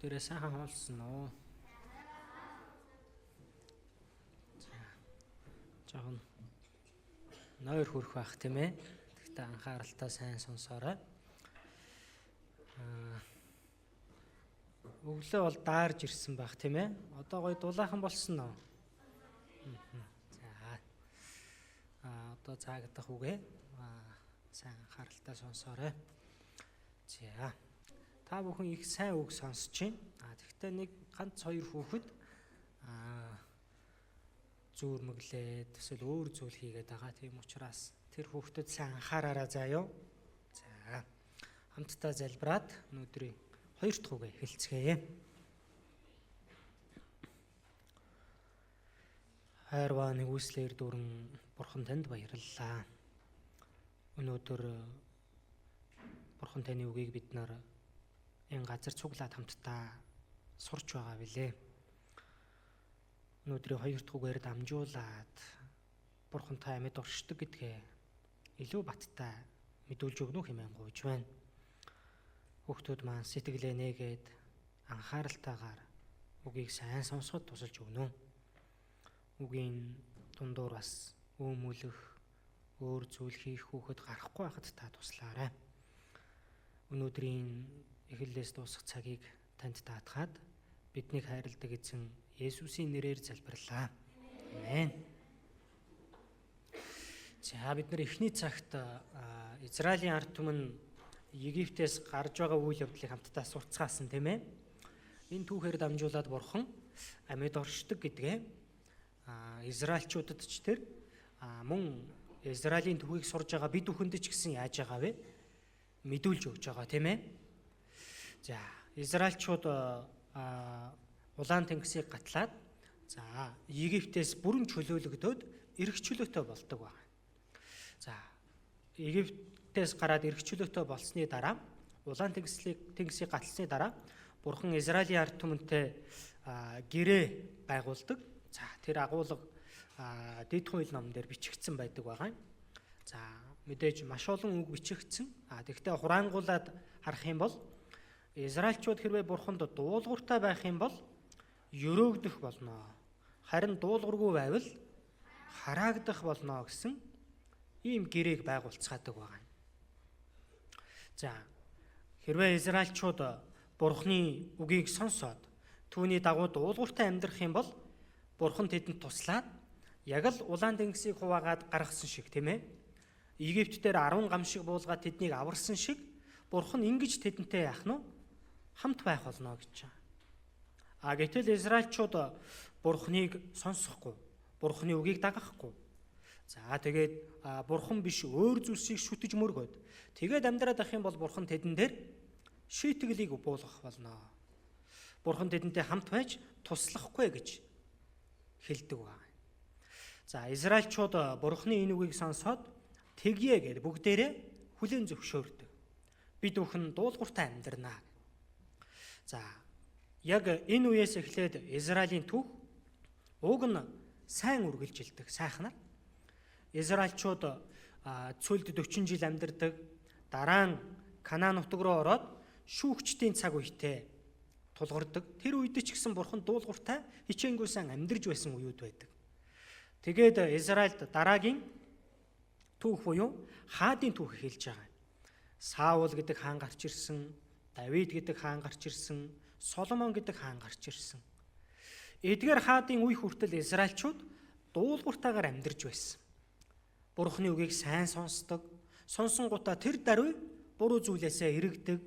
бүгдээрээ сайхан хоолсон уу? Жохон нойр хүрэх байх тийм ээ. Гэхдээ анхааралтай сайн сонсоорой. Өглөө бол даарж ирсэн байх тийм ээ. Одоо гоё дулаахан болсон уу? За. Одоо цаагтах үгээ. Сайн анхааралтай сонсоорой. За. Та бүхэн их сайн үг сонсож байна. Тэгэхдээ нэг ганц хоёр хүүхэд зүүрмэглээд эсвэл өөр зүйл хийгээд байгаа. Тийм учраас тэр хүүхдэд сайн анхаараарай заа юу. За. Хамтдаа залбираад өнөөдрийн хоёр дахь үгээ эхэлцгээе. Хайрваа нэгүслэр дүрэн Бурхан танд баярлалаа. Өнөөдөр Бурхан таны үгийг бид нар энэ газар цуглаад хамтдаа сурч байгаа билээ. Өнөөдрийн хоёр дахь үгээр дамжуулаад Бурхантай амьд оршдог гэдгээ илүү баттай мэдүүлж өгнө хэмээн гуйж байна. Хүүхдүүд маань сэтгэлээ нээгээд анхааралтайгаар үгийг сайн сонсоход тусалж өгнө. Үгийн дундуур бас өмөлөх, өөр зүйл хийх хүүхэд гарахгүй байхад та туслаарай. Өнөөдрийн эхлэлээс дуусах цагийг танд даатгаад биднийг хайрладаг эзэн Есүсийн нэрээр залбирлаа. Амен. За бид нар эхний цагт Израилийн ард түмэн Египтээс гарч байгаа үйл явдлыг хамтдаа сурцгаасан тийм ээ. Энэ түүхээр дамжуулаад Бурхан амьд оршдог гэдгээ Израильчуудад ч тэр мөн Израилийн түүхийг сурж байгаа бид бүхэнд ч гэсэн яаж байгаа вэ? Мэдүүлж өгч байгаа тийм ээ. За Израильчууд Улаан тэнгисийг гатлаад за Египтээс бүрэн чөлөөлөгдөөд эрх чөлөөтэй болдог байна. За Египтээс гараад эрх чөлөөтэй болсны дараа Улаан тэнгисийг гатлсны дараа Бурхан Израилийн ард түмэнтэй гэрээ байгуулдаг. За тэр агуулга Дэд хууль номон дээр бичигдсэн байдаг байгаа. За мэдээж маш олон үг бичигдсэн. Тэгэхдээ хураангуулад харах юм бол Израильчууд хэрвээ Бурханд дуулууртай байх юм бол өрөөгдөх болно. Харин дуулуургүй байвал хараагдах болно гэсэн ийм гэрээг байгуулцгаадаг байгаа. За хэрвээ Израильчууд Бурханы үгийг сонсоод түүний дагуу дуулууртай амьдрах юм бол Бурхан тэдэнд туслаад яг л Улаан тэнгисийг хуваагаад гаргасан шиг тийм ээ. Египт дээр 10 гамшиг буулгаад тэднийг аварсан шиг Бурхан ингэж тэдэнтэй яах нь хамт байх болно гэж байна. Гэтэл Израильчууд Бурханыг сонсохгүй, Бурханы үгийг дагахгүй. За тэгээд Бурхан биш өөр зүйлсийг шүтэж мөргөөд тэгээд амьдраад ах юм бол Бурхан тэдэн дээр шийтгэлийг буулгах болно. Бурхан тэдэнтэй хамт байж туслахгүй гэж хэлдэг байна. За Израильчууд Бурханы энэ үгийг сонсоод тэгье гэж бүгдээрээ хүлээн зөвшөөрдөг. Бид бүхэн дуулууртай амьдрнаа. За яг энэ үеэс эхлээд Израилийн түүх уг нь сайн үргэлжилдэг сайхнаар. Израильчууд цөлд 40 жил амьдардаг. Дараа нь Канаан нутаг руу ороод шүүгчдийн цаг үетэй тулгардаг. Тэр үед ч гэсэн Бурхан дуулууртай хичээнгүйсэн амьдарж байсан үеуд байдаг. Тэгээд Израильд дараагийн түүх буюу хаадын түүх эхэлж байгаа. Саул гэдэг хаан гарч ирсэн, Давид гэдэг хаан гарч ирсэн, Соломон гэдэг хаан гарч ирсэн. Эдгээр хаадын үе хүртэл Израильчууд дуулууртайгаар амьдарч байсан. Бурханы үгийг сайн сонсдог, сонсонгуудаа тэр даруй буруу зүйлээсээ эргэдэг.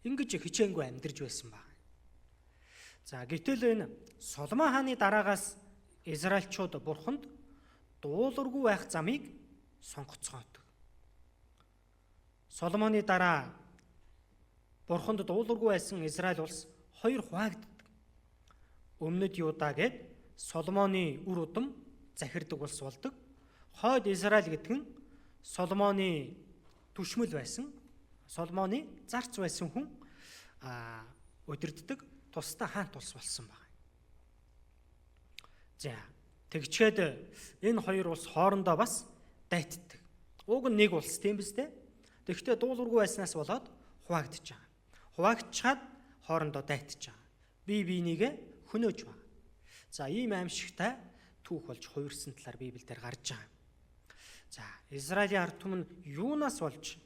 Ингэж хичээнгүй амьдарч байсан баг. За гэтэл энэ Соломон хааны дараагаас Израильчууд Бурханд дуулуургүй байх замыг сонгоцгоодог. Соломоны дараа Бурханд дуулуургүй байсан Израиль улс хоёр хуваагддаг. Өмнөд Юда гээд Соломоны үр удам захирдаг улс болдог. Хойд Израиль гэдэг нь Соломоны түшмэл байсан, Соломоны зарц байсан хүн удирддаг тусдаа хаант улс болсон байна. За тэгчээд энэ хоёр улс хоорондоо бас дайтдаг. Уг нь нэг улс тийм биз дээ. Тэгэхдээ дуулуургүй байснаас болоод хуваагдж байгаа. Хуваагдчихад хоорондоо дайтж байгаа. Бие биенийгээ хөнөөж байгаа. За ийм аимшигтай түүх болж хувирсан талаар Библиэлд гарч байгаа. За Израилийн ард түмэн юунаас болж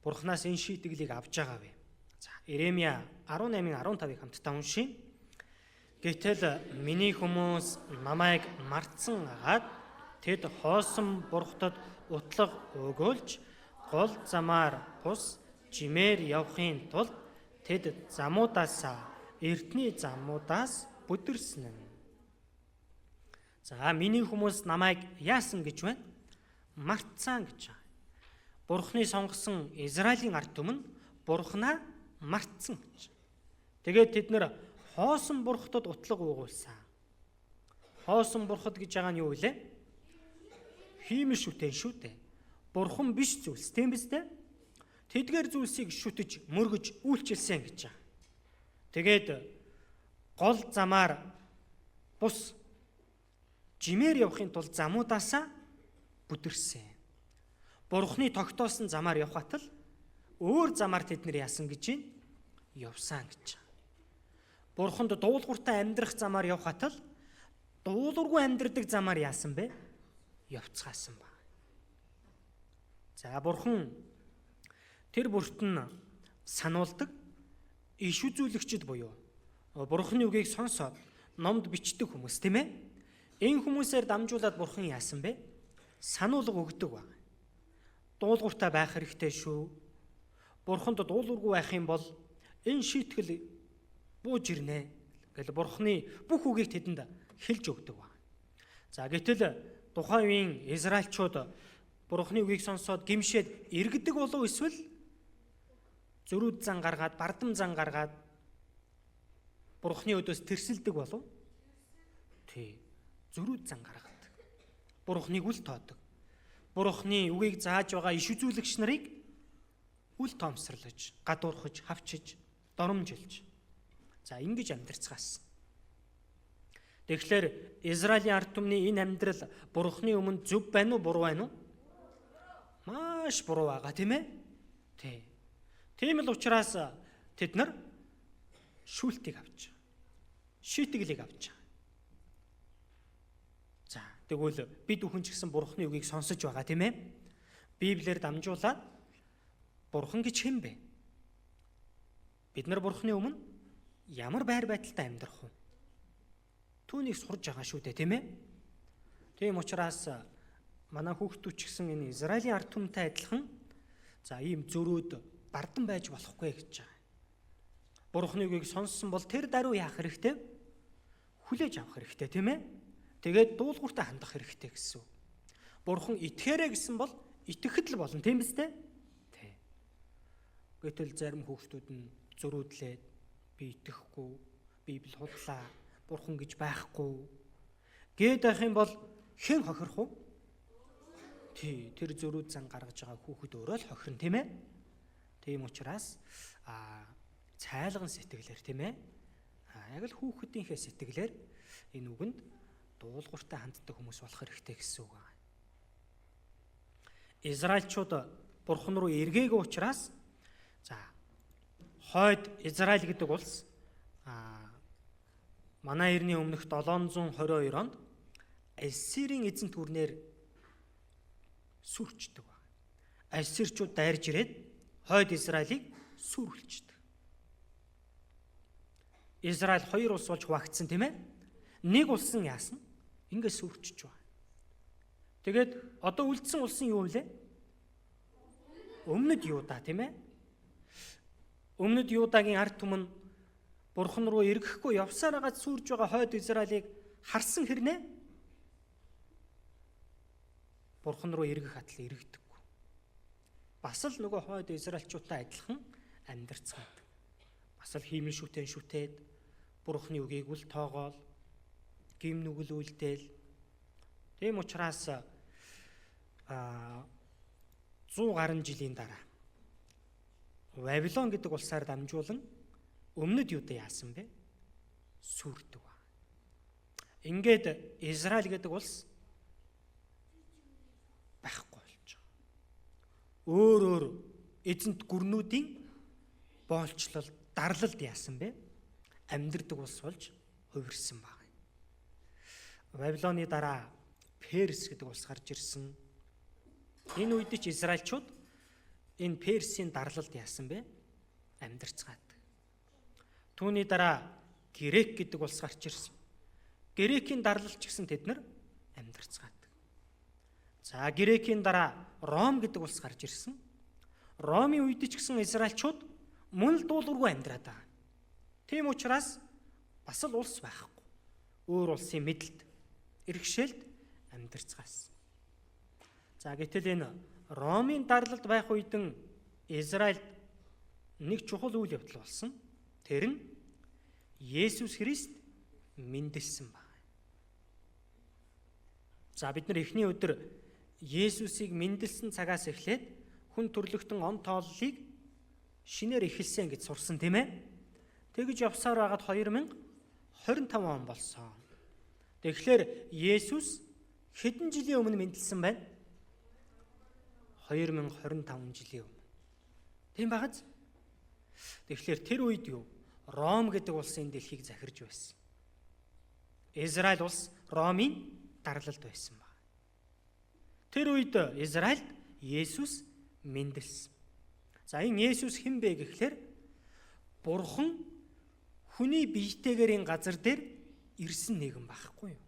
Бурханаас энэ шийтгэлийг авж байгаа вэ? За Иремья 18:15-ыг хамтдаа уншийе. Гэтэл миний хүмүүс намайг мартсан агаад тэд хоосон бурхтад утлаг өгөөлж гол замаар бус жимээр явахын тулд тэд замуудаасаа эртний замуудаас бүдэрсэн юм. За миний хүмүүс намайг яасан гэж байна? Мартсан гэж байна. Бурхны сонгосон Израилийн ард түмэн Бурхнаа мартсан гэж. Тэгээд тэд нэр хоосон бурхтад утлаг уугуулсан. Хоосон бурхад гэж байгаа нь юу вэ? Хиймэл шүтэн шүү дээ. Бурхан биш зүйлс, тийм биз дээ? Тэдгээр зүйлсийг шүтэж, мөргөж, үйлчилсэн гэж байгаа. Тэгээд гол замаар бус жимээр явахын тулд замуудаасаа бүдэрсэн. Бурхны тогтоосон замаар явхад л өөр замаар тэд нар яасан гэж байна? Явсан гэж. Бурханд дуулууртай амьдрах замаар явхад л дуулуургүй амьдрдаг замаар яасан бэ? Явцгаасан ба. За Бурхан тэр бүртэн сануулдаг иш үзүүлэгчд буюу Бурханы үгийг сонсоод номд бичдэг хүмүүс, тийм ээ? Энэ хүмүүсээр дамжуулаад Бурхан яасан бэ? Сануулга өгдөг ба. Дуулууртай байх хэрэгтэй шүү. Бурханд дуулуургүй байх юм бол энэ шийтгэл бууж ирнэ гэж Бурханы бүх үгийг тэдэнд хэлж өгдөг ба. За гэтэл тухайн үеийн Израильчууд Бурханы үгийг сонсоод гимшээд эргэдэг болов эсвэл зөрүүд зан гаргаад, бардам зан гаргаад Бурханы өдөөс тэрсэлдэг болов? Тий. Зөрүүд зан гаргадаг. Бурханыг үл тоодог. Бурханы үгийг зааж байгаа иш үзүүлэгч нарыг үл тоомсорлож, гадуурхаж, хавчиж, доромжилж. За ингэж амьдрцгаасан. Тэгэхээр Израилийн ард түмний энэ амьдрал Бурханы өмнө зөв байна уу, буруу байна уу? Маш буруу байгаа, тийм ээ? Тий. Тийм л учраас тэд нар шүүлтийг авч, шийтгэлийг авч. За тэгвэл бид бүхэн ч гэсэн Бурханы үгийг сонсож байгаа, тийм ээ? Библиэр дамжуулаад Бурхан гэж хэн бэ? Бид нар Бурханы өмнө ямар байр байдалтай амьдрах вэ? Түүнийг сурж байгаа шүү дээ, тийм ээ? Тийм учраас манай хүүхдүүд ч гэсэн энэ Израилийн ард түмэнтэй адилхан за ийм зөрүүд бардан байж болохгүй гэж байгаа. Бурханы үгийг сонссон бол тэр даруй яах хэрэгтэй? Хүлээж авах хэрэгтэй, тийм ээ? Тэгээд дуулууртай хандах хэрэгтэй гэсэн. Бурхан итгэхээрэй гэсэн бол итгэхэд л болно, тийм биз дээ? Тий. Гэтэл зарим хүүхдүүд нь зөрүүдлээд би итгэхгүй, Библи худлаа, Бурхан гэж байхгүй гээд байх юм бол хэн хохирох вэ? Тий, тэр зөрүүд зан гаргаж байгаа хүүхэд өөрөө л хохирно, тийм ээ? Тийм учраас цайлган сэтгэлээр, тийм ээ? Яг л хүүхдийнхээ сэтгэлээр энэ үгэнд дуулууртай ханддаг хүмүүс болох хэрэгтэй гэсэн үг байна. Израильчууд Бурхан руу эргээгүй учраас за хойд Израиль гэдэг улс манай эртний өмнөх 722 онд Ассирийн эзэн түрнээр сүрчдэг ба. Ассирчууд дайрж ирээд хойд Израилийг сүрүүлчихдэг. Израиль хоёр улс болж хуваагдсан, тийм ээ? Нэг улс нь яасан? Ингээд сүрчиж байна. Тэгээд одоо үлдсэн улс нь юу вэ? Өмнөд Юуда, тийм ээ? Өмнөд Юудагийн ард түмэн Бурхан руу эргэхгүй явсаар агаад сүрж байгаа хойд Израилийг харсан хэрнээ Бурхан руу эргэх атал эргədэггүй. Бас л нөгөө хойд Израильчуудтай адилхан амьдарцгаадаг. Бас л хиймэл шүтэн шүтээд Бурханы үгийг үл тоогоол гим нүгэл үлдээл. Тийм учраас 100 гаруй жилийн дараа Вавилон гэдэг улсаар дамжуулан өмнөд Юуда яасан бэ? Сүрдэг ба. Ингээд Израиль гэдэг улс байхгүй болж байгаа. Өөр эзэнт гүрнүүдийн боолчлолд дарлалд яасан бэ? Амьдардаг улс болж хувирсан баг. Вавилоны дараа Перс гэдэг улс гарч ирсэн. Энэ үед ч Израильчууд энэ Персийн дарлалд яасан бэ? Амьдарцгаад. Түүний дараа Грек гэдэг улс гарч ирсэн. Грекийн дарлалч гэсэн тэд нар амьдарцгаад. За Грекийн дараа Ром гэдэг улс гарч ирсэн. Ромын үед ч гэсэн Израильчууд мөн л дуулуургүй амьдраад байгаа. Тийм учраас бас л улс байхгүй. Өөр улсын мэдлэлд иргэшээлд амьдарцгаасан. За гэтэл энэ Ромын дарлалд байх үедэн Израильд нэг чухал үйл явдал болсон. Тэр нь Есүс Христ мэндэлсэн баг. За бид нар эхний өдөр Есүсийг мэндэлсэн цагаас эхлээд хүн төрлөختөн он тооллыг шинээр эхэлсэн гэж сурсан тийм ээ. Тэгж явсаар байгаад 2025 он болсон. Тэгэхээр Есүс хэдэн жилийн өмнө мэндэлсэн байна? 2025 жилийн өмнө. Тийм багаз? Тэгэхээр тэр үед юу? Ром гэдэг улс энэ дэлхийг захирж байсан. Израиль улс Ромын дарлалд байсан баг. Тэр үед Израильд Есүс мэндэлсэн. За энэ Есүс хэн бэ гэхлээр Бурхан хүний биетэйгээр энэ газар дээр ирсэн нэгэн байхгүй юу?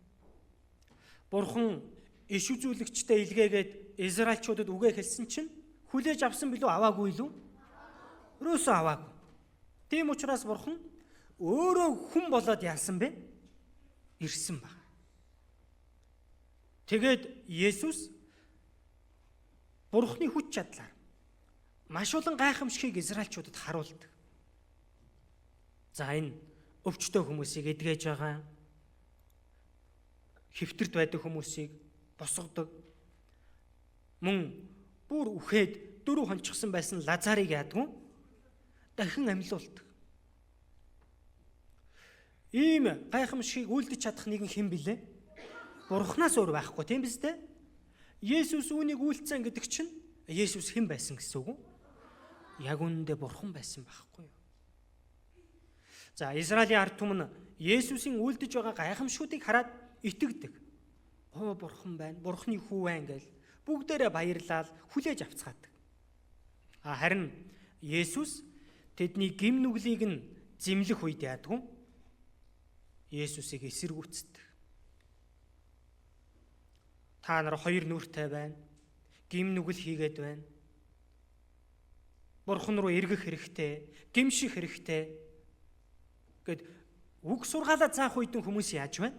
Бурхан иш үзүүлэгчтэй илгээгээд Израильчуудад үгээ хэлсэн чинь хүлээж авсан билүү аваагүй юу? Өрөөсөө аваагүй. Тийм учраас Бурхан өөрөө хүн болоод яасан бэ? Ирсэн баг. Тэгээд Есүс Бурханы хүч чадлаар маш олон гайхамшигыг Израильчуудад харуулдаг. За энэ өвчтөе хүмүүсийг эдгэж байгаа, хэвтэрд байдаг хүмүүсийг босгодог, мөн бүр үхээд дөрөв хончгсон байсан Лазарыг яадгүй дахин амьлуулдаг. Ийм гайхамшигыг үлдэж чадах нэгэн хэн билээ? Бурханаас өөр байхгүй тийм биз дээ? Есүс үүнийг үйлцэн гэдэг чинь Есүс хэн байсан гэсэн үг үү? Яг үүндээ Бурхан байсан байхгүй юу? За Израилийн ард түмэн Есүсийн үлдэж байгаа гайхамшгуудыг хараад итгэдэг. Оо Бурхан байна, Бурханы хүү байна гэж бүгдээрээ баярлал хүлээж авцгаадаг. Харин Есүс тэдний гим нүглийг нь зэмлэх үед яадгүй? Есүсийг эсэргүүцдэг. Та нар хоёр нүртэй байна. Гим нүгэл хийгээд байна. Бурхан руу эргэх хэрэгтэй, гимших хэрэгтэй гэд үг сургаалаа заах үед хүмүүс яаж байна?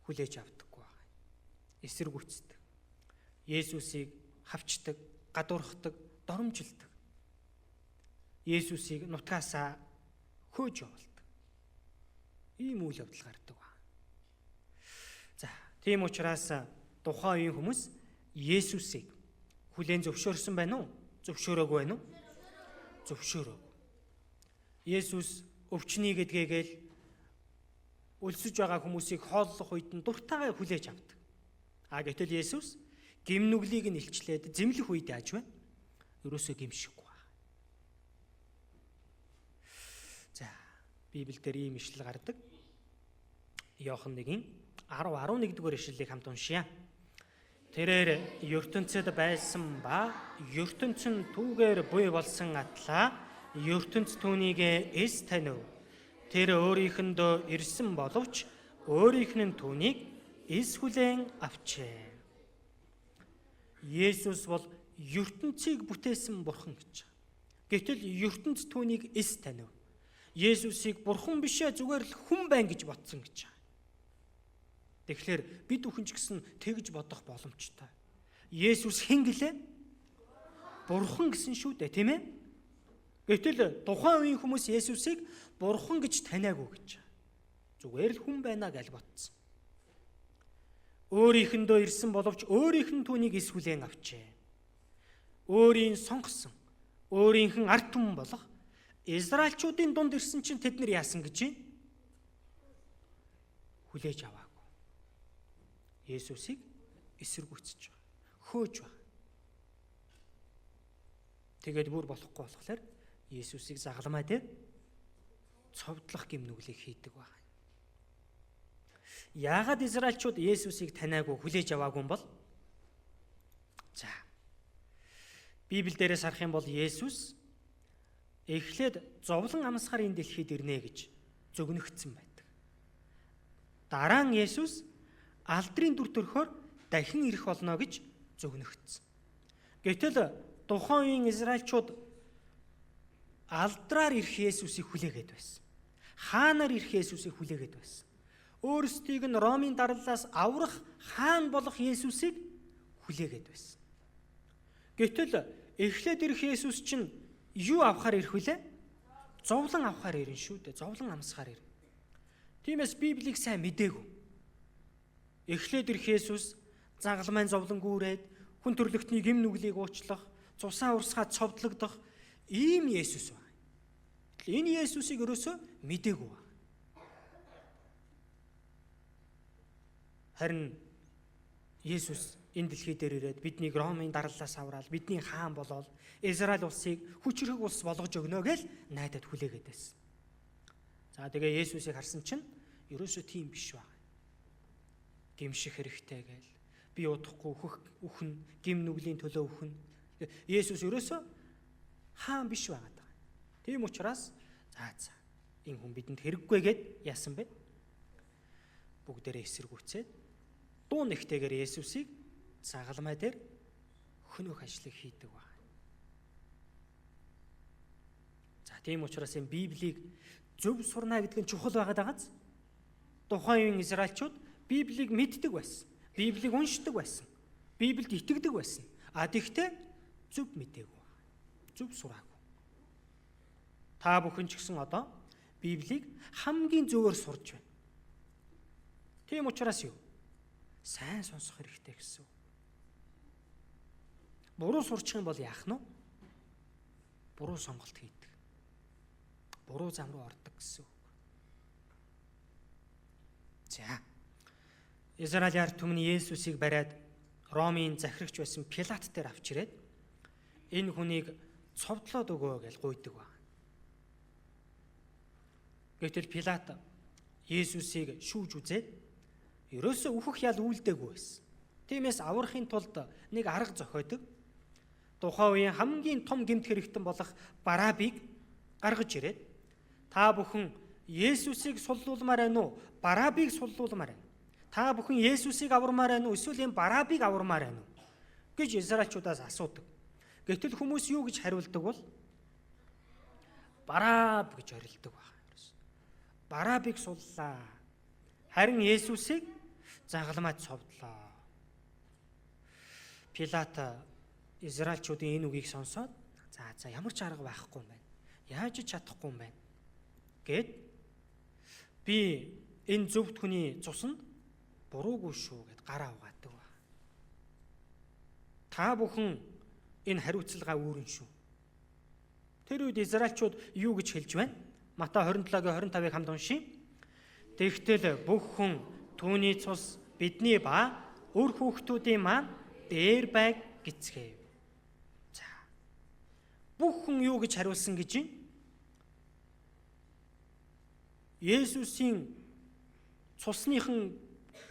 Хүлээж авдаггүй байна. Эсэргүүцдэг. Есүсийг хавчдаг, гадуурхдаг, доромжилдог. Есүсийг нутгаасаа хөөж явуулдаг. Ийм үйл явдал гардаг байна. За, тийм учраас тухайн үеийн хүмүүс Есүсийг хүлээн зөвшөөрсөн байна уу? Зөвшөөрөөгүй байна уу? Зөвшөөрөөгүй. Есүс өвчнийг эдгээгээл өлсөж байгаа хүмүүсийг хооллох үед нь дуртайгаа хүлээж авдаг. Гэтэл Есүс гим нүглийг нь илчлээд зэмлэх үед яаж вэ? Ерөөсөө гимшихгүй байна. За, Библиэлд ийм ишлэл гардаг. Иохан 1:10-11 ишлэлийг хамт уншъя. Тэрээр ертөнцид байсан ба ертөнц нь түүгээр буй болсон атлаа ертөнц түүнийг эс танив. Тэр өөрийнхэндөө ирсэн боловч өөрийнх нь түүнийг эс хүлээн авчээ. Есүс бол ертөнцийг бүтээсэн Бурхан гэж. Гэтэл ертөнц түүнийг эс танив. Есүсийг Бурхан бишээ зүгээр л хүн байна гэж бодсон гэж. Тэгэхээр бид бүхэн ч гэсэн тэгж бодох боломжтой. Есүс хэн гэлээ? Бурхан гэсэн шүү дээ, тийм ээ? Гэтэл тухайн үеийн хүмүүс Есүсийг Бурхан гэж таниагүй гэж. Зүгээр л хүн байна гэж бодсон. Өөрийнхэндөө ирсэн боловч өөрийнх нь түүнийг эс хүлээн авчээ. Өөрийн сонгосон, өөрийнх нь ард түмэн болох Израильчуудын дунд ирсэн чинь тэд нар яасан гэж юм? Хүлээж аваагүй. Есүсийг эсэргүүцэж байгаа. Хөөж байгаа. Тэгээд бүр болохгүй болохоор Есүсийг загалмай дээр цовдлох гэм нүглийг хийдэг байна. Яагаад Израильчууд Есүсийг таниагүй хүлээж аваагүй юм бол? За. Библиэл дээрээс харах юм бол Есүс эхлээд зовлон амсгаар энэ дэлхийд ирнэ гэж зөгнөгдсөн байдаг. Дараа нь Есүс алдрын дүр төрхөөр дахин ирэх болно гэж зөгнөгдсөн. Гэтэл тухайн үеийн Израильчууд алдраар ирэх Есүсийг хүлээгээд байсан. Хаанаар ирэх Есүсийг хүлээгээд байсан. Өөрсдийг нь Ромын дардлаас аврах хаан болох Есүсийг хүлээгээд байсан. Гэтэл эхлээд ирэх Есүс чинь юу авахаар ирэх вүлээ? Зовлон авахаар ирнэ шүү дээ. Зовлон амсгаар ирнэ. Тиймээс Библийг сайн мэдээгүй. Эхлээд ирэх Есүс загалмайн зовлонгүүрээд хүн төрлөختний гэм нүглийг уучлах, цусаа урсгаад цовдлогдох ийм Есүс байна. Энэ Есүсийг ерөөсөө мэдээгүй байна. Харин Есүс энэ дэлхий дээр ирээд биднийг Ромын дардлаас авраад бидний хаан болоод Израиль улсыг хүчрэг улс болгож өгнө гэж найдад хүлээгээд байсан. За тэгээ Есүсийг харсан чинь ерөөсөө тийм биш байна. Гимших хэрэгтэй гээл. Би удахгүй үхэн, гим нүглийн төлөө үхэн. Есүс ерөөсөө хаан биш байгаа. Тийм учраас энэ хүн бидэнд хэрэггүй гэд яасан бэ? Бүгдээрээ эсэргүүцээд дуу нэгтэйгээр Есүсийг загалмай дээр хөнөөх ажлыг хийдэг байна. За тийм учраас энэ Библийг зөв сурна гэдэг нь чухал байгаад байгааз. Тухайн үеийн Израильчууд Библийг мэддэг байсан. Библийг уншдаг байсан. Библиэд итгэдэг байсан. Тэгэхдээ зөв мэдээгүй. Зөв сураагүй. Та бүхэн ч гэсэн одоо Библийг хамгийн зөвөөр сурж байна. Тийм учраас юу? Сайн сонсох хэрэгтэй гэсэн. Буруу сурчих юм бол яах нь вэ? Буруу сонголт хийдэг. Буруу зам руу ордог гэсэн үг. За. Израиляар түмний Есүсийг бариад Ромын захирагч байсан Пилат дээр авч ирээд энэ хүнийг цовдлоод өгөө гэж гуйдаг ба. Гэтэл Пилат Есүсийг шүүж үзээд ерөөсөө үхэх ял үйлдэггүй байсан. Тиймээс аврахын тулд нэг арга зохиодог. Тухайн үеийн хамгийн том гэмт хэрэгтэн болох Барабыг гаргаж ирээд та бүхэн Есүсийг суллуулмаар байна уу? Барабыг суллуулмаар байна. Та бүхэн Есүсийг авармаар байна уу? Эсвэл энэ Барабыг авармаар байна уу? гэж Израильчуудаас асуудаг. Гэтэл хүмүүс юу гэж хариулдаг бол Бараб гэж орилдог байна. Барабыг суллаа. Харин Есүсийг загалмайд цовдлоо. Пилат Израильчуудын энэ үгийг сонсоод за ямар ч арга байхгүй юм байна. Яаж ч чадахгүй юм байна гэд би энэ зөвхт хүний цуснд буруугүй шүү гэд гараа угаадаг ба. Та бүхэн энэ хариуцлагаа үүрэн шүү. Тэр үед Израильчууд юу гэж хэлж байна? Матай 27-25-ыг хамт уншийе. Тэгтэл бүх хүн түүний цус бидний ба өр хүүхдүүдийн маань дээр байг гэцгээв. За. Бүх хүн юу гэж хариулсан гэж юм? Есүсийн цусныхан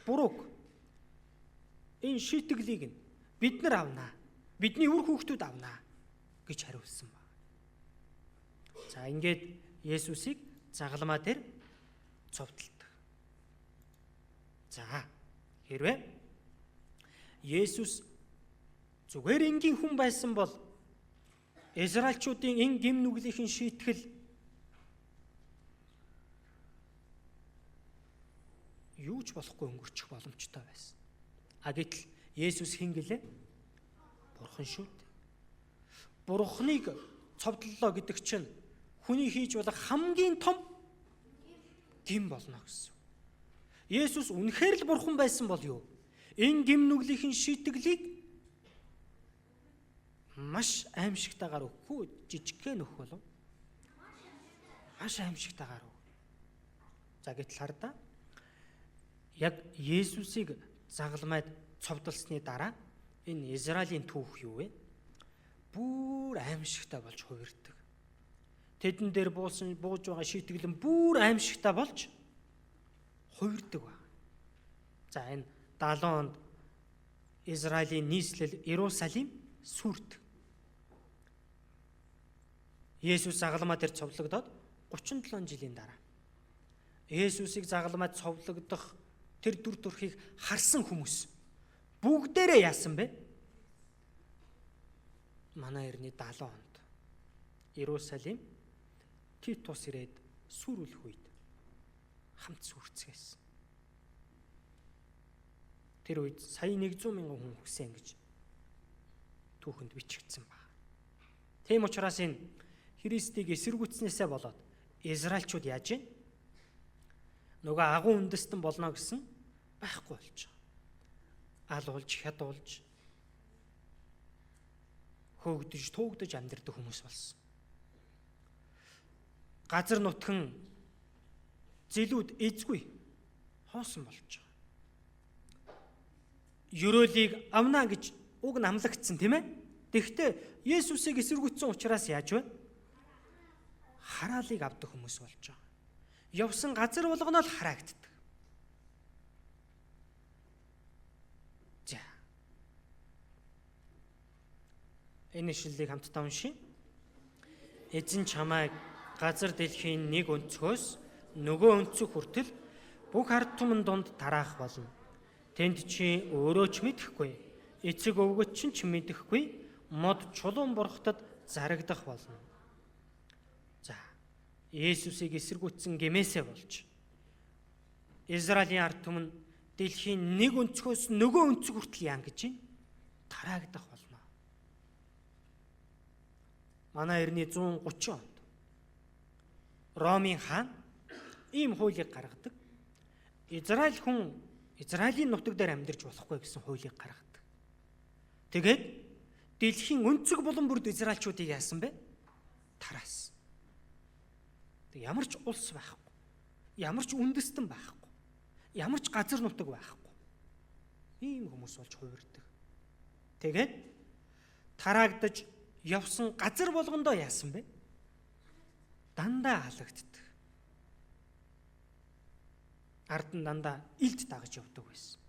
бурууг энэ шийтгэлийг нь бид нар авнаа. Бидний үр хүүхдүүд авнаа гэж хариулсан ба. За ингээд Есүсийг загалмаа дээр цовдлоо. За хэрвээ Есүс зүгээр энгийн хүн байсан бол Израильчуудын энэ гэм нүглийн шийтгэл юу ч болохгүй өнгөрчих боломжтой байсан. Гэтэл Есүс хэн гэлээ? Бурхан шүү дээ. Бурханыг цовдлоо гэдэг чинь хүний хийж болох хамгийн том гэм болно гэсэн. Есүс үнэхээр л бурхан байсан бол юу? Энэ гэм нүглийн шийтгэлийг маш аимшигтайгаар өгөхгүй жижигхэн өгөх болов. Маш аимшигтайгаар өг. За гэтэл хардаа яг Есүсийг загалмайд цовдлсны дараа энэ Израилийн түүх юу вэ? Бүр аимшигтай болж хувирдаг. тэдэн дээр бууж байгаа шийтгэлэн бүр аимшигтай болж хувирдаг ба. За энэ 70 онд Израилийн нийслэл Иерусалим сүрд. Есүс загалмаа дээр цовлогдоод 37 жилийн дараа Есүсийг загалмаад цовлогдох тэр дүр төрхийг харсан хүмүүс бүгдээрээ яасан бэ? Манай эртний 70 онд Иерусалим Титус ирээд сүрүүлэх үед хамт сүрцгээсэн. Тэр үед сая 100 мянган хүн хүсэн гэж түүхэнд бичигдсэн байна. Тийм учраас энэ Христийг эсэргүүцснээсээ болоод Израильчууд яаж вэ? Нөгөө агуу үндэстэн болно гэсэн байхгүй болж байгаа. Алуулж, хядуулж, хөөгдөж, туugдаж амьдардаг хүмүүс болсон. Газар нутгийн зэлүүд эзгүй хоосон болж байгаа. Ерөөлийг авна гэж уг намлагдсан тийм ээ. Тэгэхдээ Есүсийг эсэргүүцсэн учраас яаж вэ? Хараалыг авдаг хүмүүс болж байгаа. Явсан газар болгоно л хараагддаг. За. Энэ ишлэлийг хамтдаа уншийе. Эзэн чамайг газар дэлхийн нэг өнцгөөс нөгөө өнцөг хүртэл бүх ард түмэн донд тараах болно. Тэнд чи өөрөө ч мэдэхгүй, эцэг өвгөт ч мэдэхгүй, мод чулуун бурхтад зарагдах болно. За, Есүсийг эсэргүүцсэн гэмээсээ болж Израилийн ард түмэн дэлхийн нэг өнцгөөс нөгөө өнцөг хүртэл яан гэж байна? Тараагдах болно. Манай эртний 130 онд Ромын хаан ийм хуулийг гаргадаг. Израилийн нутаг дээр амьдарч болохгүй гэсэн хуулийг гаргадаг. Тэгээд дэлхийн өнцөг булан бүрд израильчуудыг яасан бэ? Тараасан. Тэг ямар ч улс байхгүй. Ямар ч үндэстэн байхгүй. Ямар ч газар нутаг байхгүй. Ийм хүмүүс болж хувирдаг. Тэгээд тараагдаж явсан газар болгондоо яасан бэ? Дандаа халагддаг. Ард нь дандаа илт дагаж явдаг байсан.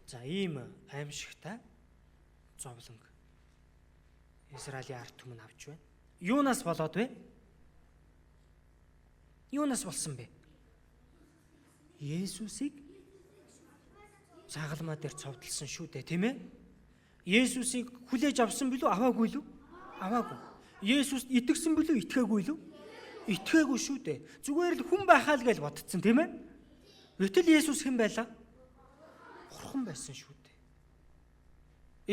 За ийм аимшигтай зовлон Израилийн ард түмэн авч байна. Юунаас болоод вэ? Юунаас болсон бэ? Есүсийг загалмаа дээр цовдлсон шүү дээ, тийм ээ? Есүсийг хүлээж авсан билүү, аваагүй лүү? Аваагүй. Есүст итгэсэн билүү, итгээгүй лүү? Итгээгүй шүү дээ. Зүгээр л хүн байхаа л гэж бодцсон, тийм ээ? Гэтэл Есүс хэн байлаа? Бурхан байсан шүү дээ.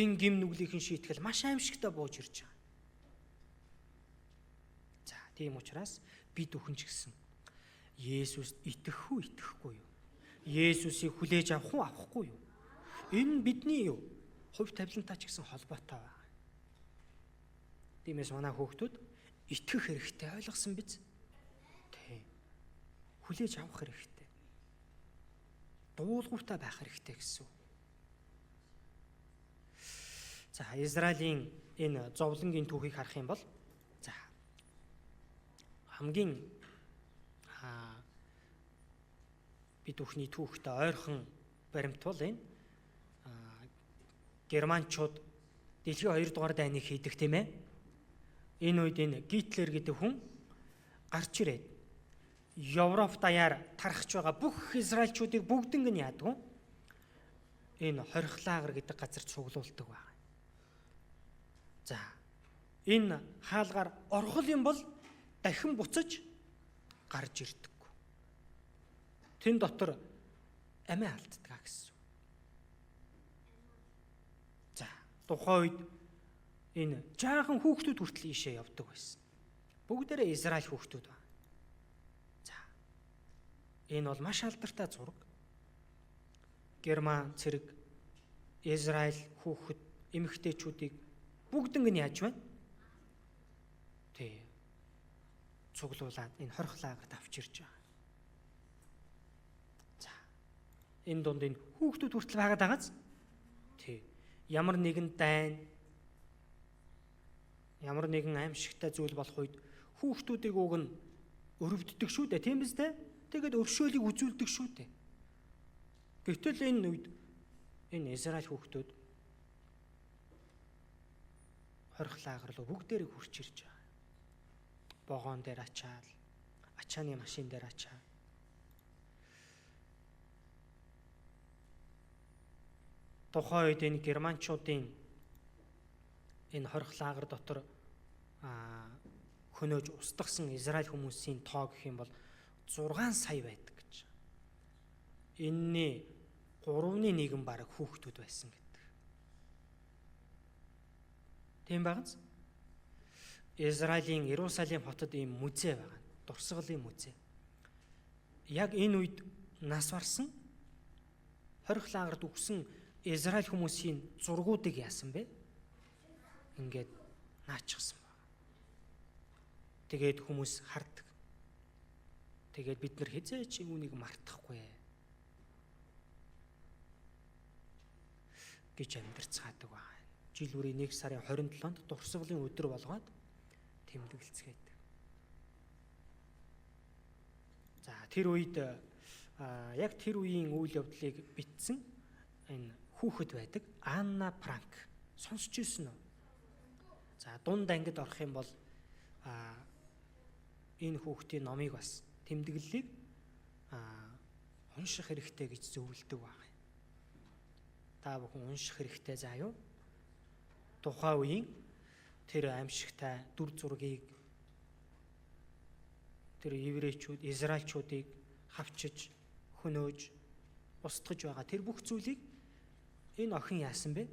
Энэ гим нүглийнхэн шийтгэл маш аимшигтай бууж ирж байгаа. За, тийм учраас бид бүхэн ч гэсэн Есүст итгэх үү, итгэхгүй юу? Есүсийг хүлээж авах уу, авахгүй юу? Энэ бидний юу? Хувь тавилантай ч гэсэн холбоотой байна. Тиймээс манай хүүхдүүд итгэх хэрэгтэй, ойлгосон биз? Тийм. Хүлээж авах хэрэгтэй. Дуулууртай байх хэрэгтэй гэсэн. За, Израилийн энэ зовлонгийн түүхийг харах юм бол за хамгийн бид бүхний түүхтэй ойрхон баримт бол энэ германчууд дэлхийн 2 дугаар дайныг хийдэг, тийм ээ. Энэ үед энэ Гитлер гэдэг хүн гарч ирээд Европ даяар тархаж байгаа бүх израильчуудыг бүгднийг нь яадаг вэ? Энэ хорихлагар гэдэг газар цуглуулдаг байна. За, энэ хаалгаар орхол юм бол дахин буцаж гарч ирдэг. Тэн дотор амиа алддаг гэсэн. За, тухайн үед энэ жаахан хүүхдүүд хүртэл ийшээ явдаг байсан. Бүгдээрээ Израиль хүүхдүүд байна. За, энэ бол маш алдартай зураг. Герман цэрэг Израиль хүүхэд эмэгтэйчүүдийг бүгднийг нь яаж байна? Тэ цуглуулад энэ хорхлагарт авчирж байгаа. За, энэ донд энэ хүүхдүүд хүртэл байгаад байгааз. Тэ ямар нэгэн дайн Ямар нэгэн аимшигтай зүйл болох үед хүүхдүүдийг уг нь өрөвддөг шүү дээ, тийм биз дээ? Тэгээд өршөөлийг үзүүлдэг шүү дээ. Гэвтэл энэ үед энэ Израиль хүүхдүүд хорих лагер руу бүгдээрээ хурч ирж байгаа. Богоон дээр ачаал, ачааны машин дээр ачаал. Тухайн үед энэ германчуудын энэ хорих лагер дотор хөнөөж устгасан Израиль хүмүүсийн тоо гэх юм бол 6 сая байдаг гэж. Энэний 3/1 бараг хүүхдүүд байсан гэдэг. Тийм багц. Израилийн Иерусалим хотод ийм музей байгаа. Дурсгалын музей. Яг энэ үед нас барсан хорих лагерт үгсэн Израиль хүмүүсийн зургуудыг яасан бэ? Ингээд наачихсан байна. Тэгээд хүмүүс хардаг. Тэгээд бид нар хизээч үүнийг мартахгүй гэж амьдарцгаадаг байна. Жил бүрийн 1 сарын 27-нд дурсгалын өдөр болгоод тэмдэглэцгээдэг. За тэр үед яг тэр үеийн үйл явдлыг бичсэн энэ хүүхэд байдаг Анна Франк сонсч ирсэн үү? За дунд ангид орох юм бол энэ хүүхдийн номыг бас тэмдэглэлийг унших хэрэгтэй гэж зөвлөдөг байна. Та бүхэн унших хэрэгтэй заа юу? Тухайн үеийн тэр аимшигтай дүр зургийг тэр еврейчүүд, израильчуудыг хавчиж, хөнөөж, устгаж байгаа тэр бүх зүйлийг энэ охин яасан бэ?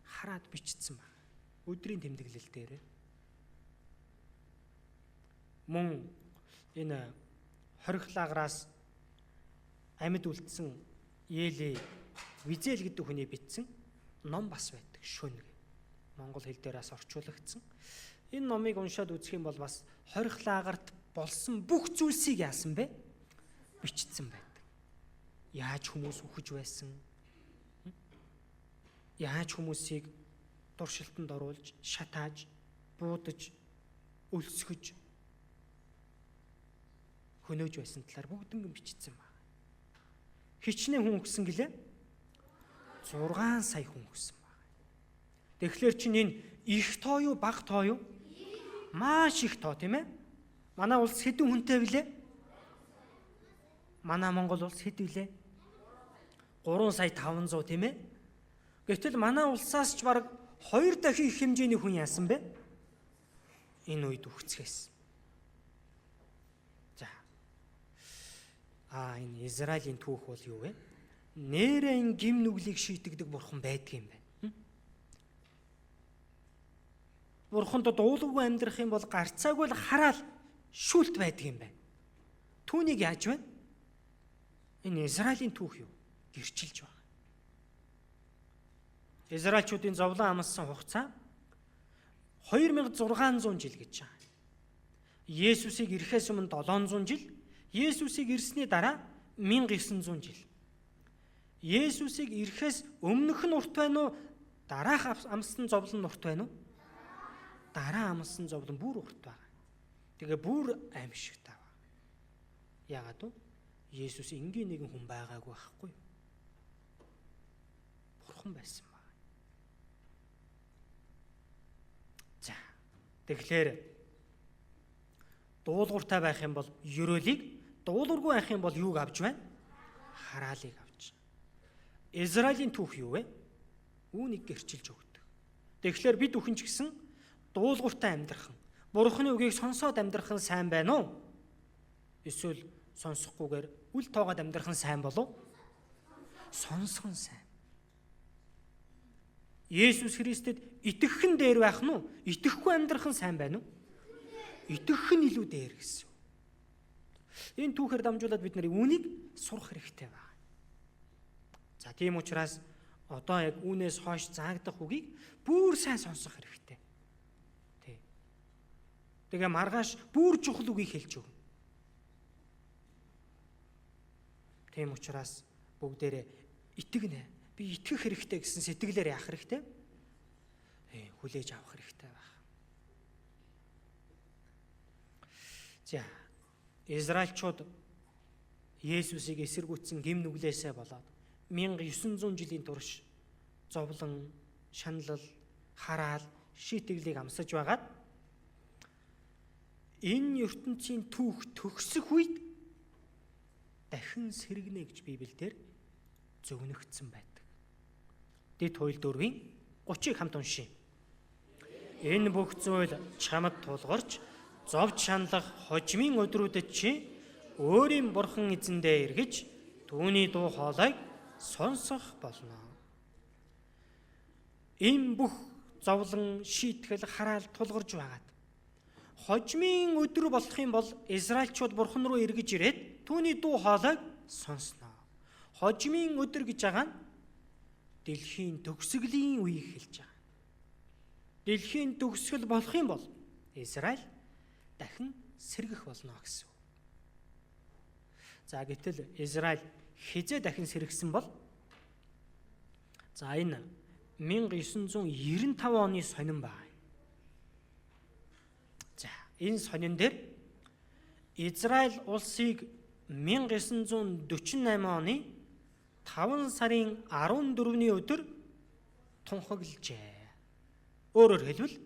Хараад бичсэн байна. Өдрийн тэмдэглэл дээр. Мөн энэ хорих лаграас амьд үлдсэн Ели Визел гэдэг хүний бичсэн ном бас байдаг. Шүнэг. Монгол хэл дээр бас орчуулагдсан. Энэ номыг уншаад үзэх юм бол бас хорих лагарт болсон бүх зүйлсийг яасан бэ? Бичсэн байдаг. Яаж хүмүүс үхэж байсан? Яаж хүмүүсийг дуршилтанд оруулж, шатааж, буудаж, өлсгөж, хөнөөж байсан талаар бүгдэн бичсэн байна. Хичнээн хүн өгсөн гэлээ 6 сая хүн өгсөн байна. Тэгэхээр чинь энэ их тоо юу, бага тоо юу? Маш их тоо тийм ээ. Манай улс хэдэн хүнтэй вүлээ? Манай Монгол улс хэд вүлээ? 3 сая 500 тийм ээ. Гэтэл манай улсаас ч бараг 2 дахин их хэмжээний хүн яасан бэ? Энэ үед үхцгээс. За. Энэ Израилийн түүх бол юу вэ? Нээрэн гим нүглийг шийтгдэг бурхан байдаг юм байна. Бурханд дуулуугүй амьдрах юм бол гарцаагүй л хараал шүлт байдаг юм байна. Түүнийг яаж вэ? Энэ Израилийн түүх юу? Гэрчилж байна. Израильчуудын зовлон амссан хугацаа 2600 жил гэж байна. Есүсийг ирэхээс өмнө 700 жил, Есүсийг ирсний дараа 1900 жил. Есүсийг ирэхээс өмнөх нь урт байна уу? Дараах амссан зовлон урт байна уу? Дараа амссан зовлон бүр урт байна. Тэгээ бүр аимшигтай байна. Яагаад вэ? Есүс энгийн нэгэн хүн байгаагүй байхгүй юу? Бурхан байсан. Тэгэхээр дуулууртай байх юм бол ерөөлийг, дуулуургүй байх юм бол юуг авч байна? Хараалыг авч. Израилийн түүх юу вэ? Үүнийг гэрчилж өгдөг. Тэгэхээр бид бүхэн ч гэсэн дуулууртай амьдрах нь, Бурханы үгийг сонсоод амьдрах нь сайн байна уу? Эсвэл сонсохгүйгээр үл тоогоод амьдрах нь сайн болов? Сонсох нь сайн. Есүс Христэд итгэх нь дээр байх нь уу? Итгэхгүй амьдрах нь сайн байна уу? Итгэх нь илүү дээр гэсэн. Энэ түүхээр дамжуулаад бид нарыг үүнийг сурах хэрэгтэй байна. За тийм учраас одоо яг үүнээс хойш заагдах үгийг бүр сайн сонсох хэрэгтэй. Тэ. Тэгээ маргааш бүр чухал үгийг хэлж өгнө. Тийм учраас бүгдээрээ итгэнэ. Би итгэх хэрэгтэй гэсэн сэтгэлээр яах хэрэгтэй? Хүлээж авах хэрэгтэй байна. За Израильчууд Есүсийг эсэргүүцсэн гэм нүглээсээ болоод 1900 жилийн турш зовлон, шаналл, хараал, шийтгэлийг амсаж байгаад энэ ертөнцийн түүх төгсөх үед дахин сэргэнэ гэж Библиэлд зөвнөгдсөн байдаг. Дэд хууль 4-ийн 30-ыг хамт уншийе. Энэ бүх зүйл чамд тулгарч зовж шаналх хожимын өдрүүдэд чи өөрийн бурхан эзэндээ эргэж түүний дуу хоолойг сонсох болно. Энэ бүх зовлон, шийтгэл, хараал тулгарч байгаад хожимын өдөр болох юм бол Израильчууд бурхан руу эргэж ирээд түүний дуу хоолойг сонсноо. Хожимын өдөр гэж байгаа нь дэлхийн төгсгөлийн үеийг хэлж байгаа. Дэлхийн төгсгөл болох юм бол Израиль дахин сэргэх болно гэсэн. За гэтэл Израиль хизээ дахин сэргсэн бол за энэ 1995 оны сонин байна. За энэ сонин дээр Израиль улсыг 1948 оны 5 сарын 14-ний өдөр тунхаглажээ. Өөрөөр хэлбэл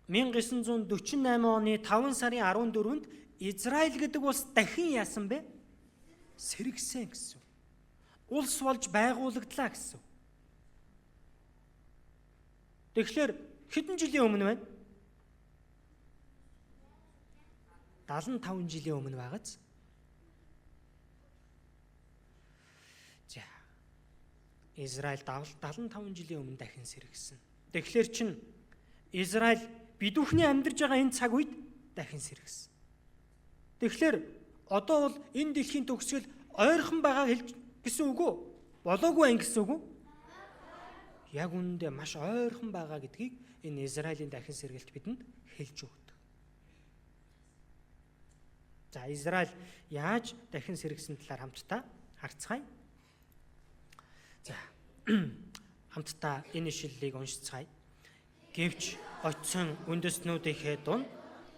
1948 оны 5 сарын 14-нд Израиль гэдэг улс дахин яасан бэ? Сэргсэн гэсэн. Улс болж байгуулагдлаа гэсэн. Тэгэхээр хэдэн жилийн өмнө байна? 75 жилийн өмнө байгааз. За. Израиль 75 жилийн өмнө дахин сэргсэн. Тэгэхээр чин Израиль бид бүхний амьдарч байгаа энэ цаг үед дахин сэргсэн. Тэгэхээр одоо бол энэ дэлхийн төгсгөл ойрхон байгаа гэсэн үг үү? Болоогүй ан гэсэн үг үү? Яг үүндээ маш ойрхон байгаа гэдгийг энэ Израилийн дахин сэргэлт бидэнд хэлж өгдөг. За Израиль яаж дахин сэргсэн талаар хамтдаа харцгаая. За хамтдаа энэ ишлэлийг уншицгаая. Гэвч очсон үндэстнүүдийнхээ дунд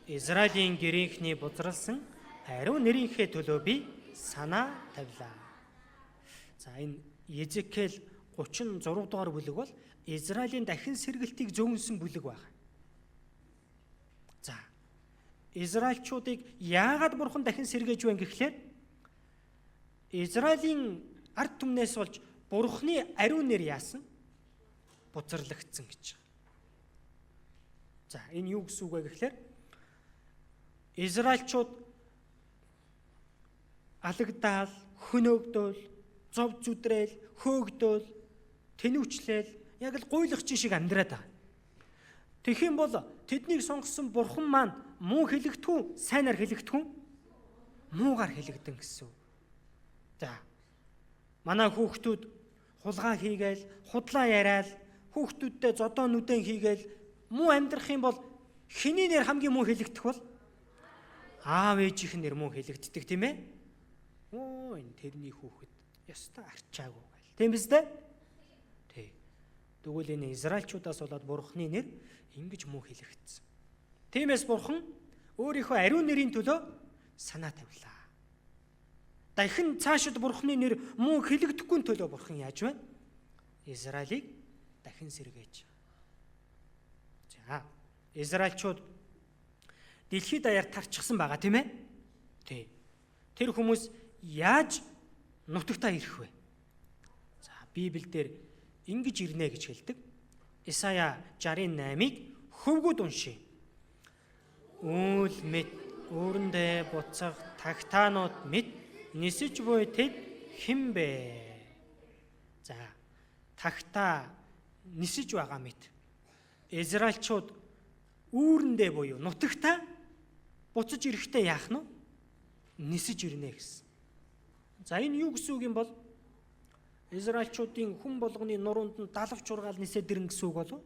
Израилийн гэрийнхний бузралсан ариун нэрийнхээ төлөө би санаа тавилаа. За энэ Езекиэл 36 дугаар бүлэг бол Израилийн дахин сэргэлтийг зөвнсөн бүлэг байна. За Израильчуудыг яагаад бурхан дахин сэргээж байна гэхлээр Израилийн ард түмнээс болж бурханы ариун нэр яасан? Бузарлагдсан гэж. За энэ юу гэсэн үг вэ гэхлээр Израильчууд алагдаал, хөнөөгдөөл, зов зүдрээл, хөөгдөөл, тэнүүчлээл яг л гуйлахчин шиг амьдраад байгаа. Тэгэх юм бол тэднийг сонгосон бурхан маань муу хэлэгдэхүү, сайнаар хэлэгдэхүү, муугаар хэлэгдэн гэсэн. За манай хүүхдүүд хулгай хийгээл, худлаа яриад, хүүхдүүдтэй зодоо нүдэн хийгээл муу амьдрах юм бол хэний нэр хамгийн муу хэлэгдэх бол аав ээжийнх нэр муу хэлэгддэг тийм ээ? Оо энэ тэрний хүүхэд ястаа арчаагүй гэл. Тийм биз дээ? Тий. Тэгвэл энэ Израильчуудаас болоод бурхны нэр ингэж муу хэлэгдсэн. Тиймээс бурхан өөрийнхөө ариун нэрийн төлөө санаа тавилаа. Дахин цаашид бурхны нэр муу хэлэгдэхгүй төлөө бурхан яаж вэ? Израилийг дахин сэргээж. За, Израильчууд дэлхийд даяар тарчихсан байгаа тийм ээ? Тий. Тэр хүмүүс яаж нутагтаа ирэх вэ? За, Библиэлд ингэж ирнэ гэж хэлдэг. Исая 68-ыг хөвгүүд уншия. Үйл мэд үүрэндээ буцах тагтаанууд мэд нисэж буй тэд хэн бэ? За, тагтаа нисэж байгаа мэд. Израильчууд үүрэндээ буюу нутагтаа буцаж ирэхдээ яах нь? Нисэж ирнэ гэсэн. За энэ юу гэсэн үг юм бол Израильчуудын хүн болгоны нуруунд нь далавч ургаал нисээд ирнэ гэсэн үг болов?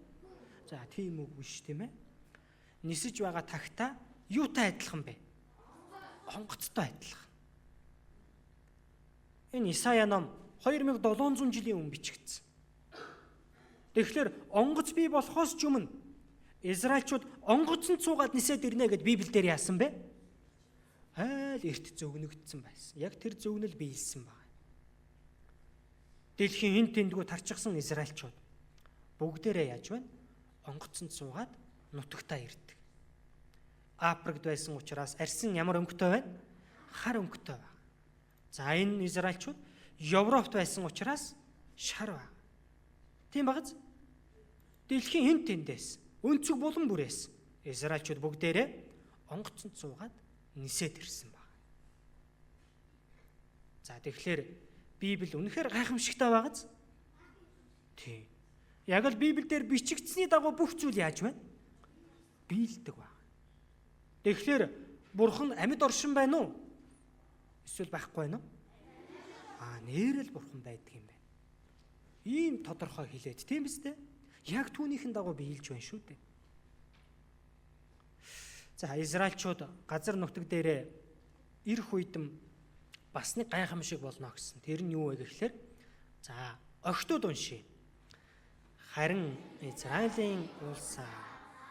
За тийм үг биш тийм ээ. Нисэж байгаа тагтаа юутай адилхан бэ? Онгоцтой адилхан. Энэ Исая ном 2700 жилийн өмнө бичигдсэн. Тэгэхээр онгоц бий болохоос ч өмнө Израильчууд онгоцонд цуугаад нисээд ирнэ гэд Библиэлд яасан бэ? Израиль эрт зөвгнөгдсөн байсан. Яг тэр зөвгнөл биелсэн байна. Дэлхийн хэн тэндгүү тарчихсан израильчууд бүгдээрээ яаж байна? Онгоцонд суугаад нутагтаа ирдэг. Африкт байсан учраас арьсан ямар өнгөтэй байна? Хар өнгөтэй байна. За энэ израильчууд Европт байсан учраас шар байна. Тийм багаз? Дэлхийн хэн тэндээс өнцөг булан бүрээс израильчууд бүгдээрээ онгоцонд суугаад нисээд ирсэн байна. За тэгэхээр Библи үнэхээр гайхамшигтай байгааз? Тийм. Яг л Библиэлд бичигдсэний дагуу бүх зүйл яаж байна? Биелдэг байна. Тэгэхээр Бурхан амьд оршин байна уу? Эсвэл байхгүй байна уу? Нээрэл Бурхан байдаг юм байна. Ийм тодорхой хэлээд тийм биз дээ? Яг түүнийхэн дагуу биелж байна шүү дээ. За израильчууд газар нутаг дээрээ ирэх үедэн бас нэг гайхамшиг болно гэсэн. Тэр нь юу вэ гэхээр за огтуд уншия. Харин Израилийн улсаа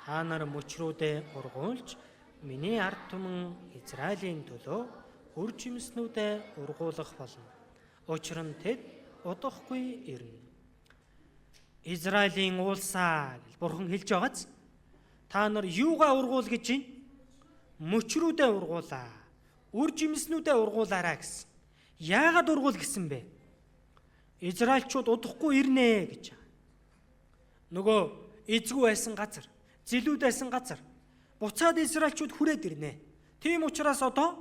та нар мөчрүүдээ ургуулж миний ард түмэн Израилийн төлөө үр жимснүүдээ ургуулах болно. Учир нь тэд удахгүй ирнэ. Израилийн улсаа гэж Бурхан хэлж байгааз та нар юугаа ургуул гэж байна? Мөчрүүдээ ургуулаа. Үр жимснүүдээ ургуулаарай гэсэн. Яагаад ургуул гэсэн бэ? Израильчууд удахгүй ирнэ гэж. Нөгөө эзгүй байсан газар, зилүүд байсан газар буцаад израильчууд хүрээд ирнэ. Тийм учраас одоо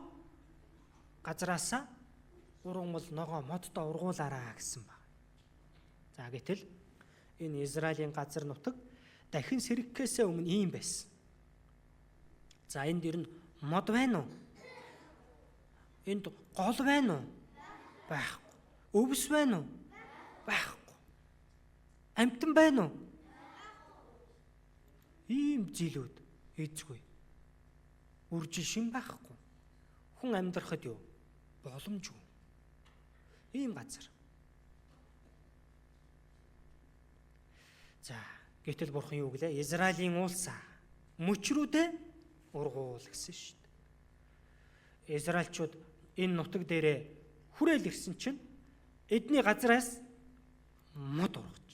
газараасаа ургамал ногоо модтой ургуулаарай гэсэн баг. За гэтэл энэ Израилийн газар нутаг дахин сэргэхээс өмнө ийм байсан. За энд дэр нь мод байна уу? Энд гол байна уу? Байхгүй. Өвс байна уу? Байхгүй. Амтан байна уу? Ийм зилүүд эзгүй. Үржил шин байхгүй. Хүн амьдрахад юу? Боломжгүй. Ийм газар. За, гэтэл Бурхан юу гэлээ? Израилийн улсаа мөчрүүдээ ургуул гэсэн шүү дээ. Израильчууд энэ нутаг дээрээ хүрээл ирсэн чинь эдний газраас мод ургаж.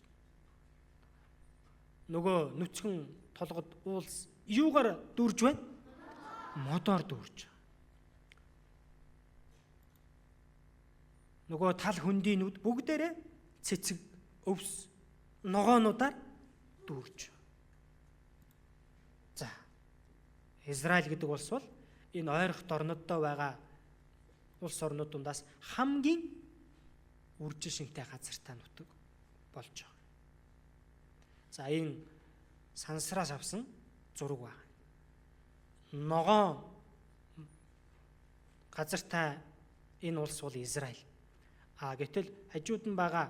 Нөгөө нүцгэн толгод уулс юугаар дүүрж байна? Модоор дүүрж. Нөгөө тал хөндийнүүд бүгдээрээ цэцэг, өвс, ногоонуудаар дүүрж. За. Израиль гэдэг улс бол энэ ойрхон орноддоо байгаа улс орнууд дундаас хамгийн үржил шинтэй газартай нутаг болж байгаа. За энэ сансраас авсан зураг байна. Ногоон газартай энэ улс бол Израиль. Гэтэл хажууд нь байгаа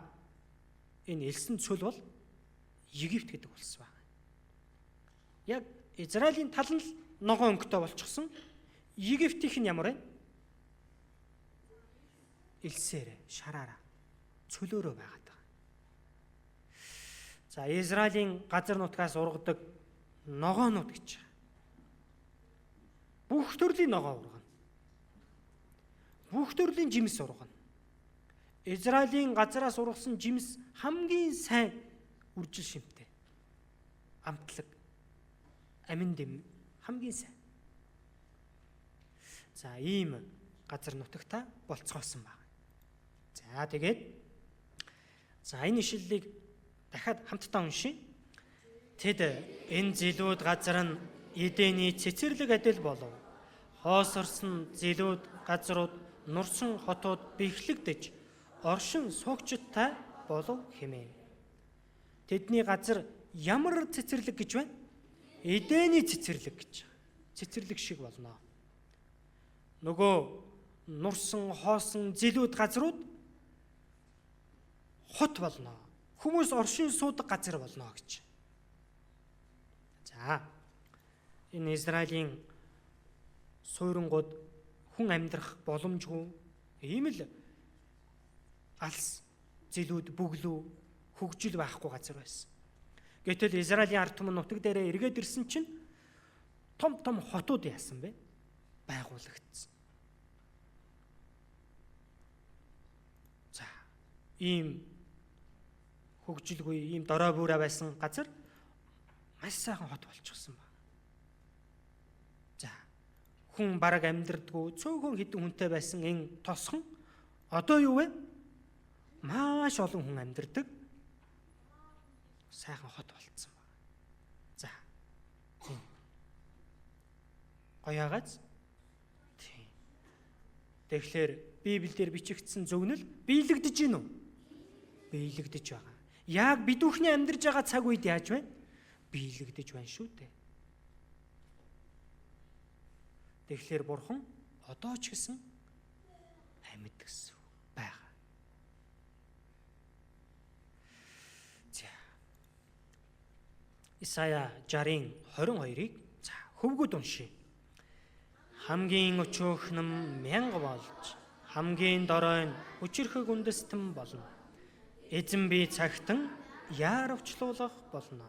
энэ элсэн цөл бол Египт гэдэг улс байна. Яг Израилийн тал нь ногоон өнгөтэй болчихсон. Египтийнх нь ямар вэ? Элсээр, шараараа, цөлөөрөө байгаад байгаа. За Израилийн газар нутгаас ургадаг ногоонууд гэж. Бүх төрлийн ногоо ургана. Бүх төрлийн жимс ургана. Израилийн газараас ургасан жимс хамгийн сайн үржил шимтэй. Амтлаг, амин дэм хамгийн сайн. За ийм газар нутагта болцгоосон байна. За тэгээд энэ ишлэлийг дахиад хамтдаа уншийе. Тэд энэ зилүүд газар нь Эдений цэцэрлэг адил болов. Хоосорсон зилүүд газрууд нурсан хотууд бэхлэгдэж оршин суугчдтай болов хэмээн. Тэдний газар ямар цэцэрлэг гэж байна? Эдений цэцэрлэг гэж. Цэцэрлэг шиг болно. Нөгөө нурсан, хоосон зилүүд газрууд хот болно. Хүмүүс оршин суудаг газар болно гэж. За энэ Израилийн суйрангууд хүн амьдрах боломжгүй ийм л алс, зилүүд, бүглүү, хөгжил байхгүй газар байсан. Гэтэл Израилийн ард түмэн нутаг дээрээ эргээд ирсэн чинь том хотууд яасан бэ? Байгуулагдсан. ийм хөгжилгүй ийм дорой бүрэ байсан газар маш сайхан хот болчихсон ба. За хүн бараг амьдрдаггүй цөөхөн хэдэн хүнтэй байсан энэ тосхон одоо юу вэ? Маш олон хүн амьдрдаг сайхан хот болцсон ба. За гоёагаз. Тийм. Тэгэхээр Библиэлд бичигдсэн зөвнөл биелэгдэж гин үү? Биелэгдэж байгаа. Яг бид бүхний амьдарч байгаа цаг үед яаж вэ? Биелэгдэж байна шүү дээ. Тэгэхээр Бурхан одоо ч гэсэн амьд гэсэн байгаа. За. Исая 60:22-ыг за хөвгүүд уншия. Хамгийн өчөөхнөм мянга болж, хамгийн дорой нь хүчирхэг үндэстэн болно. Эзэн би цагтан яаравчлуулах болно.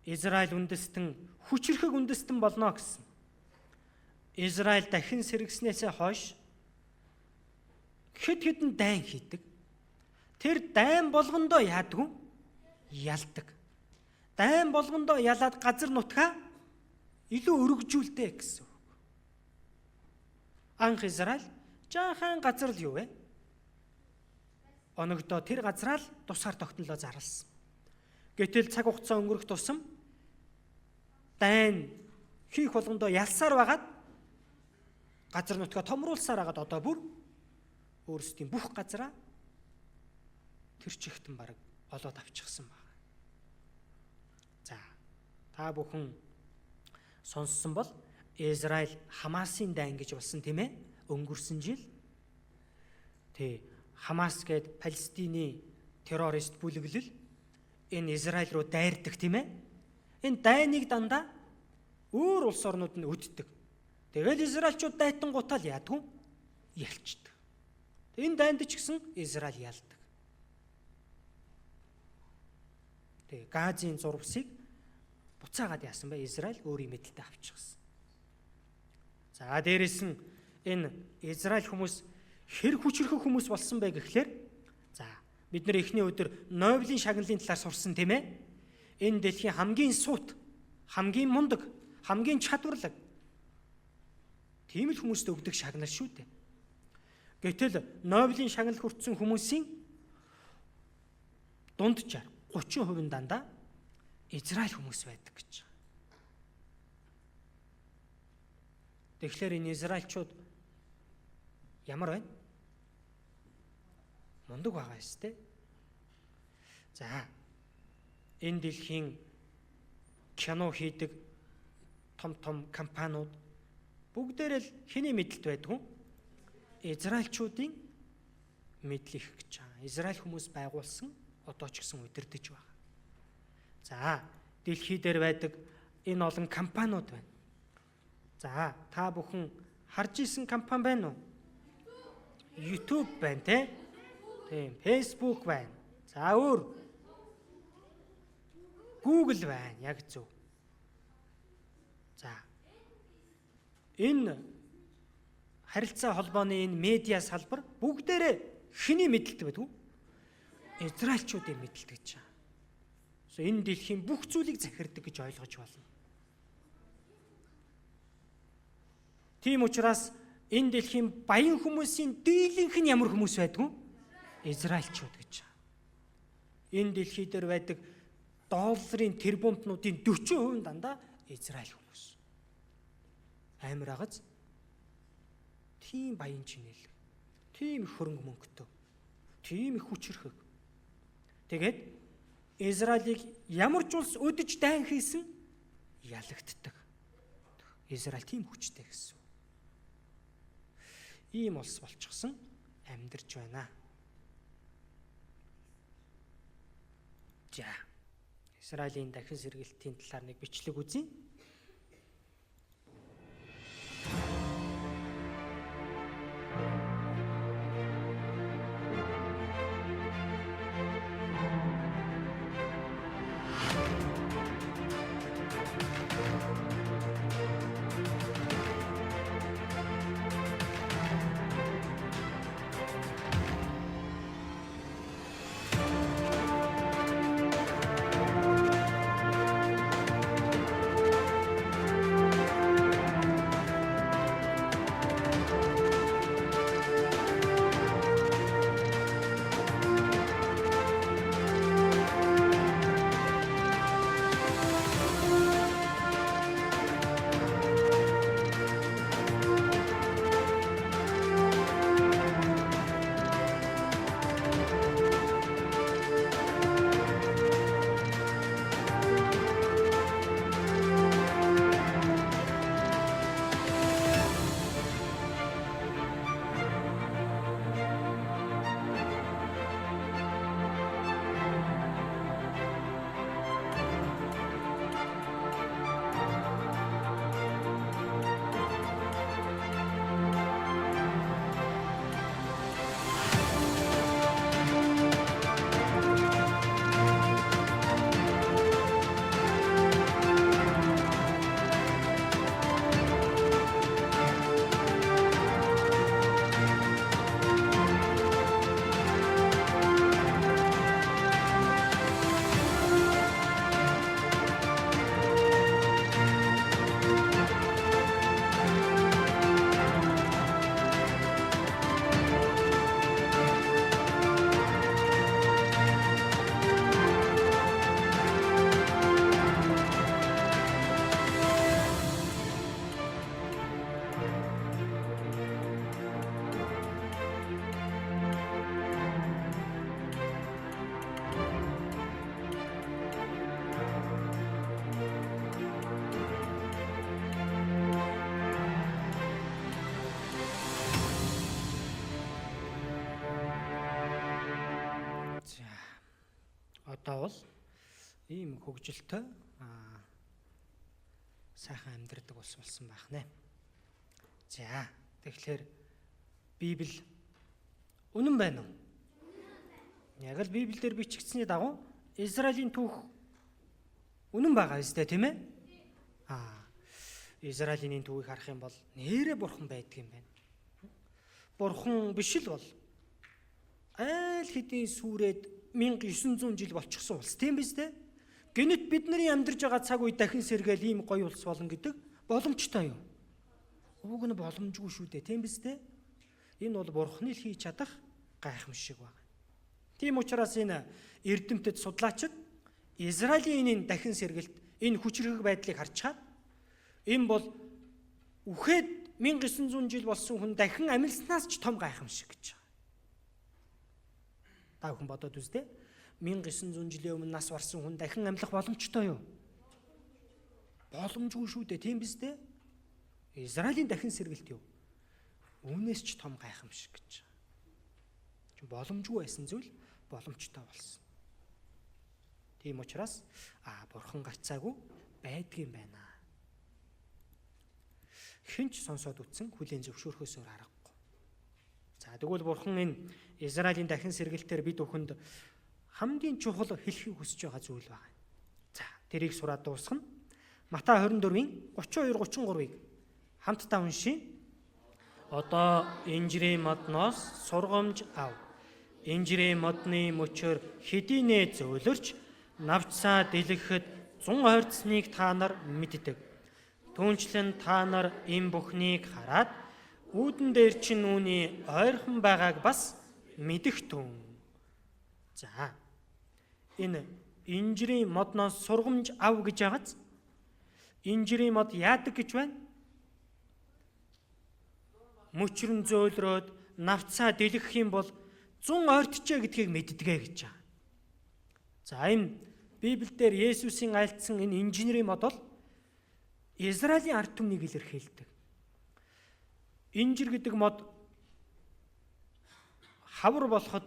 Израиль үндэстэн хүчирхэг үндэстэн болно гэсэн. Израиль дахин сэргснээсээ хойш хэд хэдэн дайн хийдэг. Тэр дайн болгондоо яадгүй ялдаг. Дайн болгондоо ялаад газар нутгаа илүү өргөжүүлдэг гэсэн үг. Анх Израиль жаахан газар л юу вэ? Оногдоо тэр газраа л тусгаар тогтнолоо зарласан. Гэтэл цаг хугацаа өнгөрөх тусам дайн хийх болгондоо ялсаар байгаад газар нутгаа томруулсаар байгаад одоо бүр өөрсдийн бүх газараа тэр чигтэн бараг олоод авчихсан байна. За та бүхэн сонссон бол Израиль Хамасын дайн гэж болсон тийм ээ. Өнгөрсөн жил Хамас гээд Палестины террорист бүлэглэл энэ Израиль руу дайрдаг тийм ээ. Энэ дайныг дандаа өөр улс орнууд нь үддэг. Тэгэл Израильчууд дайтан гутал яадгүй ялчдаг. Энэ дайнд ч гэсэн Израиль ялдаг. Тэгээ Газийн зурвсыг буцаагаад яасан бэ? Израиль өөрийн мэдэлтэд авчихсан. За дээрэс нь энэ Израиль хүмүүс хэр хүчрхэг хүмүүс болсон бэ гэхлээр за бид нар эхний өдөр Нобелийн шагналын талаар сурсан тийм ээ. Энэ дэлхийн хамгийн суут, хамгийн мундаг, хамгийн чадварлаг тийм л хүмүүст өгдөг шагнал шүү дээ. Гэтэл Нобелийн шагнал хүртсэн хүмүүсийн дунджаар 30% дандаа Израиль хүмүүс байдаг гэж. Тэгэхээр энэ израильчууд ямар байна? Мундаг байгаа шүү дээ. За энэ дэлхийн кино хийдэг том компаниуд бүгдээрээ л хэний мэдлэлт байдгүй? Израильчуудын мэдлэл их гэж байгаа. Израиль хүмүүс байгуулсан одоо ч гэсэн удирдах байгаа. За дэлхий дээр байдаг энэ олон компаниуд байна. За та бүхэн харж исэн компани байна уу? YouTube байна тийм, Facebook байна. За өөр Google байна, яг зөв. За энэ харилцаа холбооны энэ медиа салбар бүгдээрээ хэний мэдлэлтэй байдаг вэ? Израильчуудын мэдлэлтэй гэж байна. Энэ дэлхийн бүх зүйлийг захирддаг гэж ойлгож байна. Тийм учраас энэ дэлхийн баян хүмүүсийн дийлэнх нь ямар хүмүүс байдгүй? Израильчууд гэж байна. Энэ дэлхий дээр байдаг долларын тэрбумтнуудын 40% дандаа Израиль хүмүүс. Амар агаз тийм баян чинэл, тийм их хөрөнгө мөнгөтэй, тийм их хүчрхэг. Тэгээд Израилийг ямар ч улс өдөж дайн хийсэн ялагддаг. Израиль тийм хүчтэй гэсэн. Ийм улс болчихсон амьдарч байна. За Израилийн дахин сэргээлтийн талаар нэг бичлэг үзье. одоо бол ийм хөгжилтэй сайхан амьдрдаг улс болсон байх нэ. За тэгэхээр Библи үнэн байна уу? Яг л Библиэлд бичигдсэний дагуу Израилийн түүх үнэн байгаа юм тийм ээ? Израилийн түүхийг харах юм бол нэрээ бурхан байдаг юм байна. Бурхан биш л бол айл хэдийн сүрээд 1900 жил болчихсон улс тийм биз дээ? Гэнэт бидний амьдарч байгаа цаг үе дахин сэргээл ийм гоё улс болно гэдэг боломжтой юу? Уг нь боломжгүй шүү дээ, тийм биз дээ? Энэ бол бурханы л хийж чадах гайхамшиг байна. Тийм учраас энэ эрдэмтэд судлаачид Израилийн энэ дахин сэргэлт энэ хүчрхэг байдлыг харж чад энэ бол үхээд 1900 жил болсон хүн дахин амилснаас ч том гайхамшиг гэж. Та бүхэн бодоод үздэй. 1900 жилийн өмнө нас барсан хүн дахин амьлах боломжтой юу? Боломжгүй шүү дээ, тийм биз дээ? Израилийн дахин сэргэлт юу? Үүнээс ч том гайхамшиг гэж. Боломжгүй байсан зүйл боломжтой болсон. Тийм учраас бурхан гарцаагүй байдгийн байна. Хинч сонсоод үтсэн хүлээн зөвшөөрөхөөс өөр аргагүй. За тэгвэл бурхан энэ Израилийн дахин сэргэлтээр бид бүхэнд хамгийн чухал хэлхийг хүсэж байгаа зүйл байна. За тэрийг сураад дуусгана. Матай 24-ийн 32-33-ыг хамтдаа уншийе. Одоо инжирийн модноос сургамж ав. Инжирийн модны мөчөөр хэдийнэ зөөлөрч навчсаа дэлгэхэд 100 ойрцсныг та нар мэддэг. Түүнчлэн та нар энэ бүхнийг хараад үүдэн дээр чинь үүний ойрхон байгааг бас мэдэх тун. За энэ инжирийн модноос сургамж ав гэж байгааз инжирийн мод яадаг гэж байна? Мөчрөн зөөлрөөд навцаа дэлгэх юм бол 100 ойртчээ гэдгийг мэддэгэ гэж байгаа. За энэ Библиэлд Есүсийн айлтсан энэ инженерийн мод бол Израилийн ард түмнийг илэрхийлдэг. Инжир гэдэг мод хавар болоход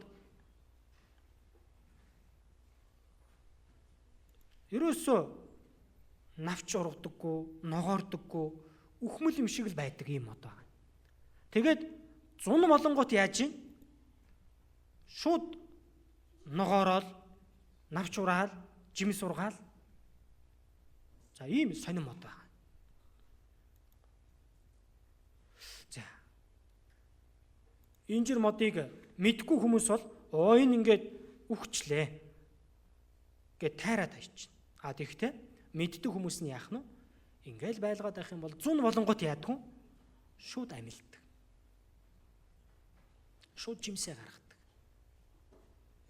ерөөсөө навч ургадаггүй, ногоордоггүй, үхмэл юм шиг л байдаг юм мод байна. Тэгээд зун молонгот яаж юм? Шууд ногоорол, навч ураал, жимс ургаал. За ийм сонин мод байна. За. Инжир модыг мэдгүй хүмүүс бол энэ ингээд үхчлээ гэд тайраад хайчихна. Тэгэхдээ мэддэг хүмүүс нь яах нь? Ингээл байлгаад байх юм бол зун молонгот яадаг вэ? Шууд амилдаг. Шууд жимсээ гаргадаг.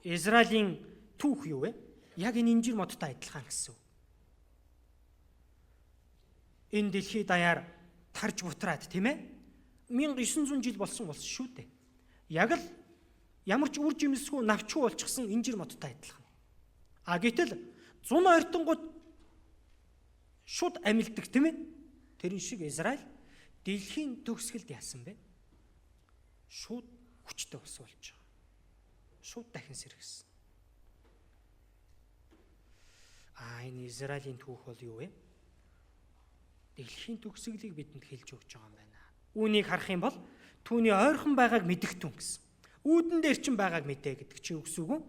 Израилийн түүх юу вэ? Яг энэ инжир модтой адилхан гэсэн үг. Энэ дэлхий даяар тарж бутраад тийм ээ 1900 жил болсон улс шүү дээ. Яг л ямар ч үр жимсгүй навчгүй болчихсон инжир модтой адилхан. Гэтэл 100 ойртонгууд шууд амилдаг тийм ээ. Тэрэн шиг Израиль дэлхийн төгсгөлд яасан бэ? Шууд хүчтэй улс болж байгаа. Шууд дахин сэргэсэн. Энэ Израилийн түүх бол юу вэ? Дэлхийн төгсгөлийг бидэнд хэлж өгч байгаа юм байна. Үүнийг харах юм бол түүний ойрхон байгааг мэдэх түн гэсэн. Үүдэн дээр чинь байгааг мэдээ гэдэг чи үгсүг үү?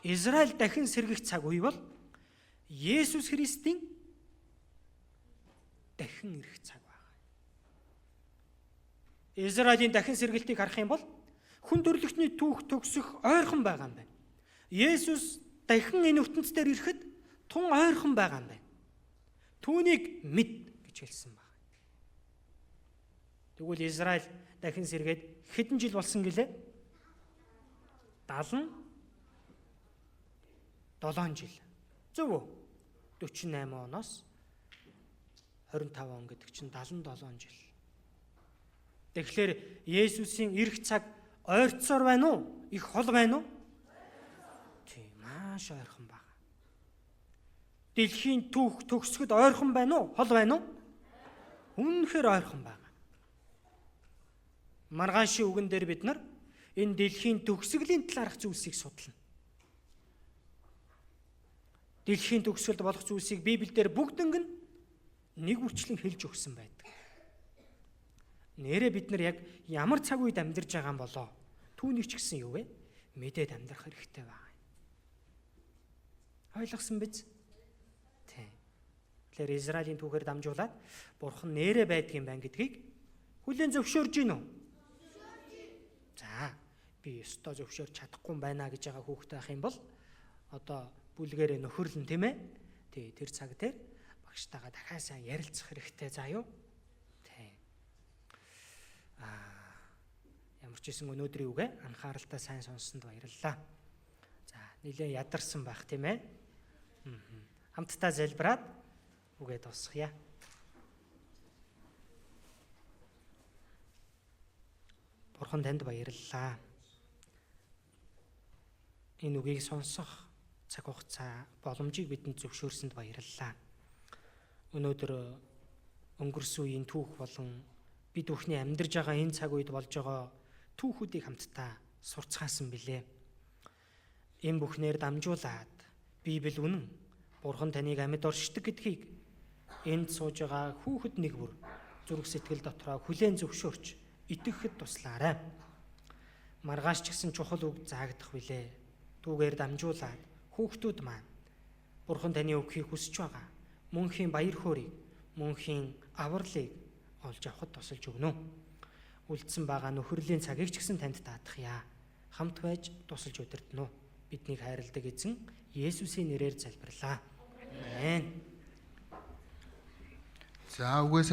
Израиль дахин сэргэх цаг үе бол Есүс Христийн дахин ирэх цаг байна. Израилийн дахин сэргэлтийг харах юм бол хүн төрлөختний түүх төгсөх ойрхон байгаа юм байна. Есүс дахин энэ ертөнцийн дээр ирэхэд тун ойрхон байгаа юм байна. Түүнийг мэд гэж хэлсэн байна. Тэгвэл Израиль дахин сэргээд хэдэн жил болсон гэлээ? 77 жил. Зөв үү? 48 оноос 25 он гэдэг чинь 77 жил. Тэгэхээр Есүсийн ирэх цаг ойрцоор байна уу? Их хол байна уу? Тийм, маш ойрхон байна. Дэлхийн түүх төгсгöd ойрхон байна уу? Хол байна уу? Үнэхээр ойрхон байна. Маргаашийн үгэн дээр бид нар энэ дэлхийн төгсгөлийн талаарх зүйлсийг судлана. дэлхийн төгсгөлд болох зүйлсийг Библиэлд бүгднийг нь нэг үрчлэн хэлж өгсөн байдаг. Нэрээ бид нар яг ямар цаг үед амьдарч байгаа юм болоо? Түүнийг ч гэсэн юу вэ? Мэдээд амьдрах хэрэгтэй байна. Ойлгосон биз? Тийм. Тэгэхээр Израилийн түүхээр дамжуулаад Бурхан нэрээ байдаг юм байна гэдгийг хүлээн зөвшөөрж гин үү? За, би өстой зөвшөөрч чадахгүй юм байна гэж байгаа хүүхдээ ах юм бол одоо бүлгээрээ нөхөрлөн тийм ээ. Тий, тэр цаг дээр багштайгаа дахиад сайн ярилцах хэрэгтэй заа юу? Тийм. Ямар ч гэсэн өнөөдрийн үгээ анхааралтай сайн сонссонд баярлалаа. За, нэлээд ядарсан байх тийм ээ. Хамтдаа залбираад үгээ дуусгая. Бурхан танд баярлалаа. Энэ үгийг сонсох цаг хугацаа боломжийг бидэнд зөвшөөрсөнд баярлалаа. Өнөөдөр өнгөрсөн үеийн түүх болон бид бүхний амьдарж байгаа энэ цаг үед болж байгаа түүхүүдийг хамтдаа сурцгаасан билээ. Энэ бүхнээр дамжуулаад Библи үнэн Бурхан таныг амьд оршдог гэдгийг энд сууж байгаа хүүхэд нэг бүр зүрх сэтгэл дотроо хүлээн зөвшөөрч итгэхэд туслаарай. Маргааш ч гэсэн чухал үг заагдах билээ. Түүгээр дамжуулаад хүүхдүүд маань Бурхан таны өгөхийг хүсэж байгаа мөнхийн баяр хөөргийг, мөнхийн авралыг олж авахд тусалж өгнө. Үлдсэн байгаа нөхөрлийн цагийг ч гэсэн танд даатгая. Хамт байж тусалж удирдно. Биднийг хайрладаг эзэн Есүсийн нэрээр залбирлаа. Амен. За үгээс